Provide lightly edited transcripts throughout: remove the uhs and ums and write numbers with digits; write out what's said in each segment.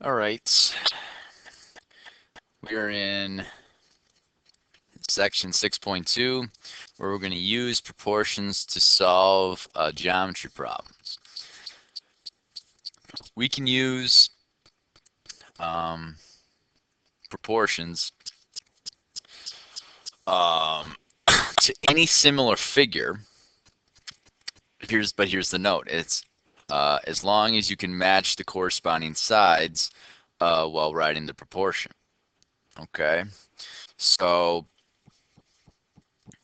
All right, we are in section 6.2 where we're going to use proportions to solve geometry problems. We can use proportions to any similar figure. But here's the note. It's as long as you can match the corresponding sides while writing the proportion. Okay, so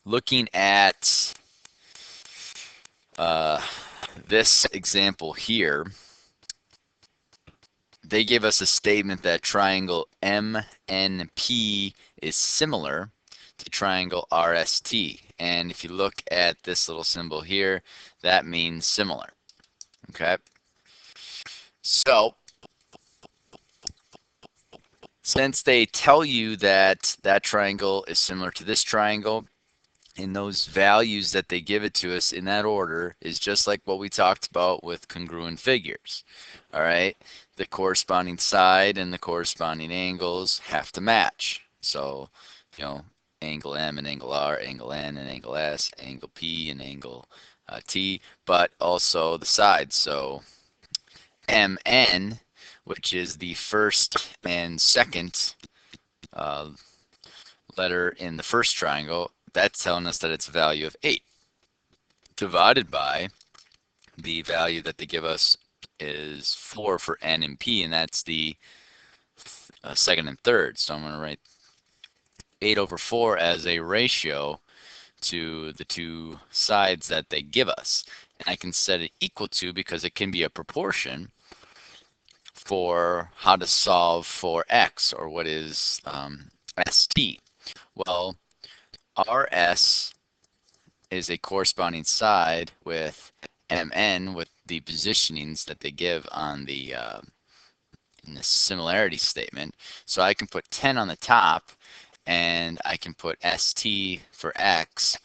looking at this example here, they give us a statement that triangle MNP is similar to triangle RST. And if you look at this little symbol here, that means similar. Okay. So since they tell you that that triangle is similar to this triangle, and those values that they give it to us in that order is just like what we talked about with congruent figures. All right, the corresponding side and the corresponding angles have to match. So, you know, angle M and angle R, angle N and angle S, angle P and angle T, but also the sides. So MN, which is the first and second uh, letter in the first triangle, that's telling us that it's a value of 8 divided by the value that they give us is 4 for N and P, and that's the second and third. So I'm going to write 8 over 4 as a ratio to the two sides that they give us. And I can set it equal to, because it can be a proportion, for how to solve for X, or what is ST. Well, RS is a corresponding side with MN with the positionings that they give on the in the similarity statement. So I can put 10 on the top, and I can put ST for X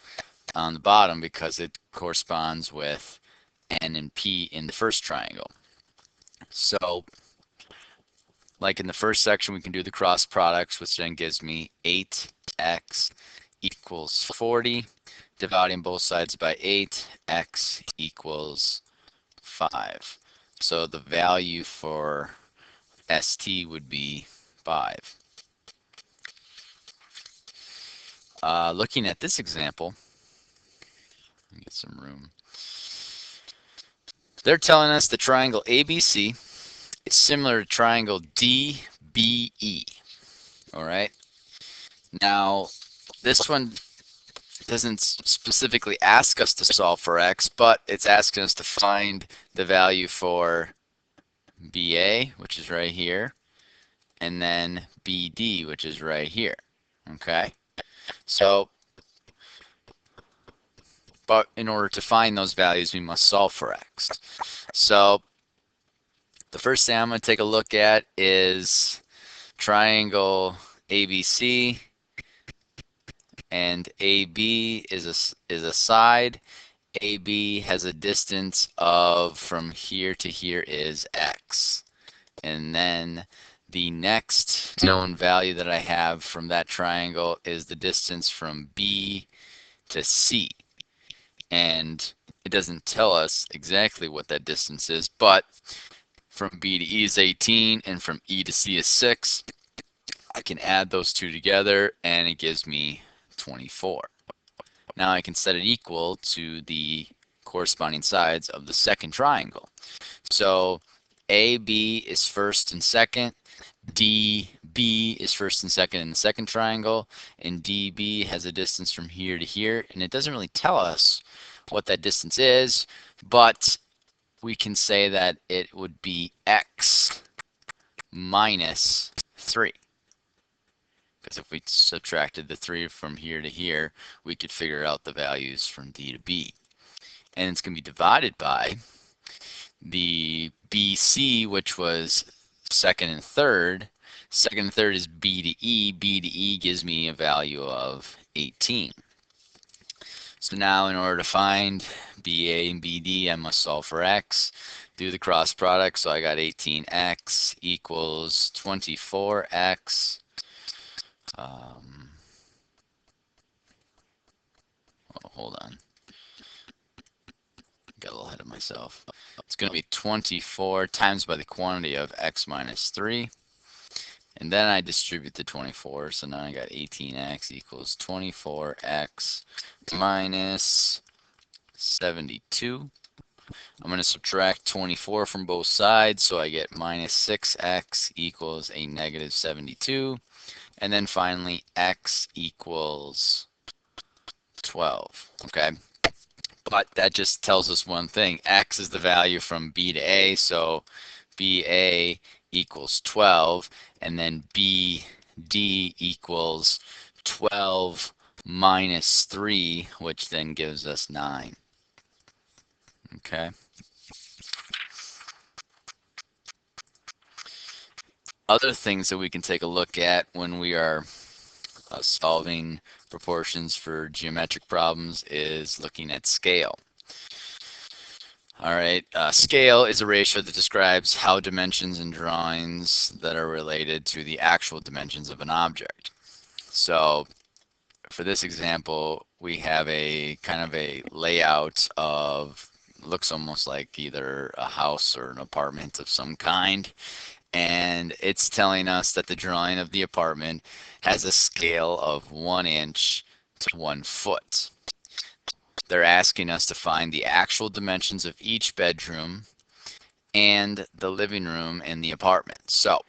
on the bottom because it corresponds with N and P in the first triangle. So like in the first section, we can do the cross products, which then gives me 8x equals 40. Dividing both sides by 8, x equals 5. So the value for ST would be 5. Looking at this example, let me get some room. They're telling us the triangle ABC is similar to triangle DBE. All right. Now, this one doesn't specifically ask us to solve for x, but it's asking us to find the value for BA, which is right here, and then BD, which is right here. Okay. So, but in order to find those values, we must solve for x. So the first thing I'm going to take a look at is triangle ABC, and AB is a side. AB has a distance of from here to here is x. And then the next known value that I have from that triangle is the distance from B to C. And it doesn't tell us exactly what that distance is, but from B to E is 18 and from E to C is 6. I can add those two together and it gives me 24. Now I can set it equal to the corresponding sides of the second triangle. So AB is first and second, DB is first and second in the second triangle, and DB has a distance from here to here, and it doesn't really tell us what that distance is, but we can say that it would be x minus 3. Because if we subtracted the 3 from here to here, we could figure out the values from D to B. And it's going to be divided by the BC, which was second and third. Second and third is B to E. B to E gives me a value of 18. So now in order to find BA and BD, I must solve for x. Do the cross product, so I got 18x equals 24x. Hold on. Got a little ahead of myself. It's going to be 24 times by the quantity of x minus 3. And then I distribute the 24, so now I got 18x equals 24x minus 72. I'm going to subtract 24 from both sides, so I get minus 6x equals a negative 72. And then finally, x equals 12, okay? But that just tells us one thing. X is the value from B to A, so BA equals 12, and then BD equals 12 minus 3, which then gives us 9. Okay. Other things that we can take a look at when we are solving proportions for geometric problems is looking at scale. All right, scale is a ratio that describes how dimensions in drawings that are related to the actual dimensions of an object. So for this example, we have a kind of a layout of, looks almost like either a house or an apartment of some kind. And it's telling us that the drawing of the apartment has a scale of 1 inch to 1 foot. They're asking us to find the actual dimensions of each bedroom and the living room in the apartment. So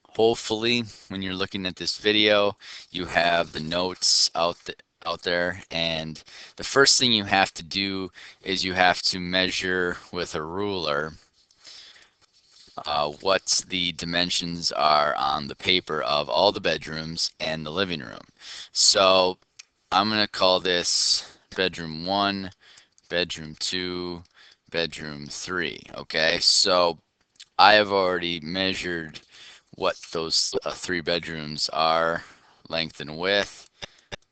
hopefully when you're looking at this video, you have the notes out there, and the first thing you have to do is you have to measure with a ruler what the dimensions are on the paper of all the bedrooms and the living room. So I'm going to call this bedroom 1, bedroom 2, bedroom 3. Okay, so I have already measured what those 3 bedrooms are, length and width,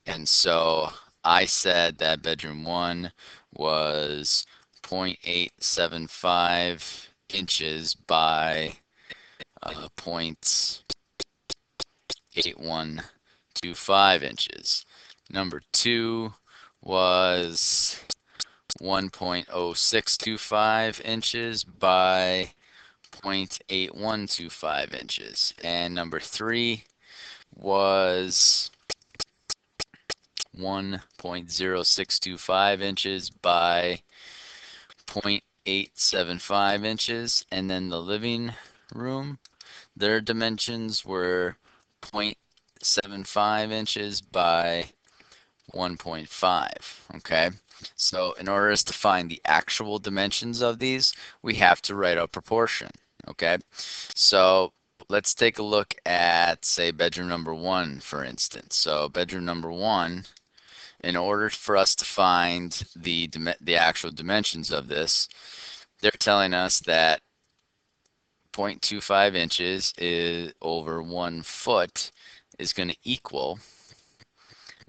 and so I said that bedroom 1 was 0.875 inches by 0.8125 inches. Number 2 was 1.0625 inches by 0.8125 inches. And number 3 was 1.0625 inches by 0.875 inches. And then the living room, their dimensions were 0.75 inches by 1.5. Okay, so in order to find the actual dimensions of these, we have to write a proportion. Okay, so let's take a look at, say, bedroom number 1, for instance. So bedroom number 1, in order for us to find the actual dimensions of this, they're telling us that 0.25 inches is over 1 foot is going to equal,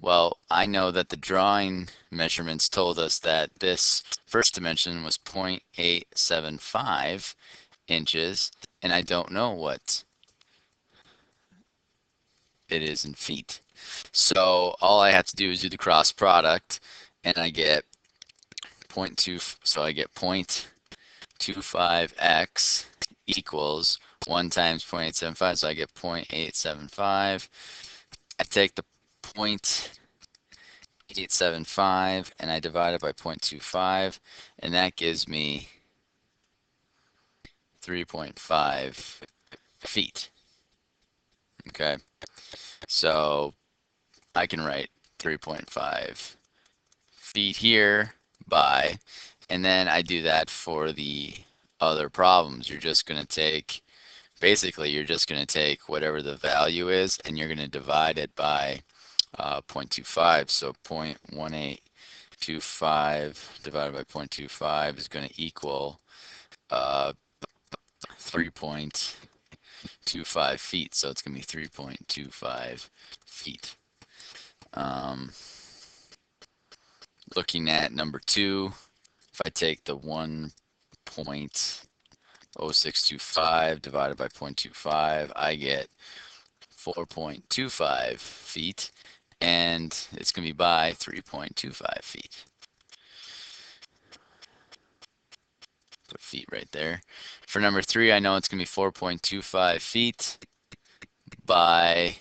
well, I know that the drawing measurements told us that this first dimension was 0.875 inches, and I don't know what it is in feet. So all I have to do is do the cross product, and I get 0.2, so I get 0.25x equals 1 times 0.875, so I get 0.875. I take the 0.875 and I divide it by 0.25, and that gives me 3.5 feet. Okay, so I can write 3.5 feet here by, and then I do that for the other problems. You're just going to take, basically you're just going to take whatever the value is and you're going to divide it by 0.25. So 0.1825 divided by 0.25 is going to equal 3.25 feet. So it's going to be 3.25 feet. looking at number 2, if I take the 1.0625 divided by 0.25, I get 4.25 feet, and it's going to be by 3.25 feet. Put feet right there. For number 3, I know it's going to be 4.25 feet by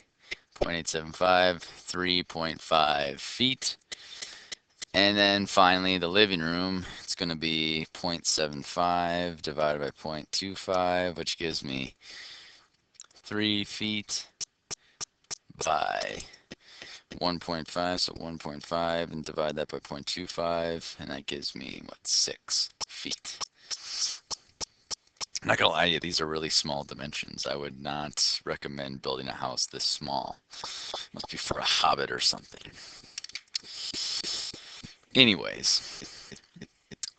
0.875, 3.5 feet. And then finally, the living room, it's going to be 0.75 divided by 0.25, which gives me 3 feet by 1.5, so 1.5, and divide that by 0.25, and that gives me, what, 6 feet. I'm not gonna lie to you, these are really small dimensions. I would not recommend building a house this small. Must be for a hobbit or something. Anyways,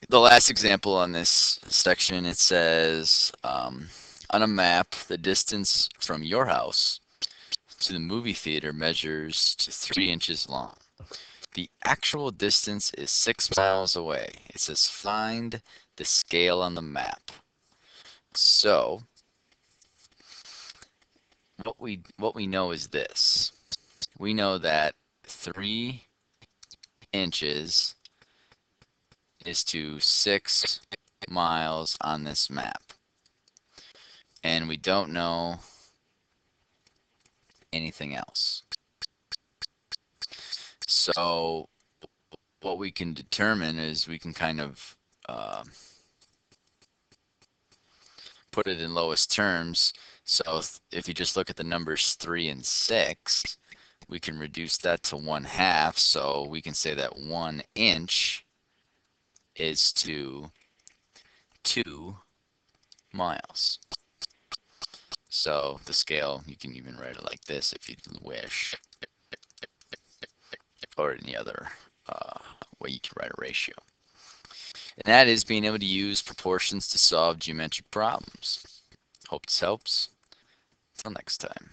the last example on this section, it says, on a map, the distance from your house to the movie theater measures to 3 inches long. The actual distance is 6 miles away. It says find the scale on the map. So what we know is this. We know that 3 inches is to 6 miles on this map. And we don't know anything else. So what we can determine is we can kind of put it in lowest terms. So if you just look at the numbers 3 and 6, we can reduce that to 1/2. So we can say that 1 inch is to 2 miles. So the scale, you can even write it like this if you wish, or any other way you can write a ratio. And that is being able to use proportions to solve geometric problems. Hope this helps. Until next time.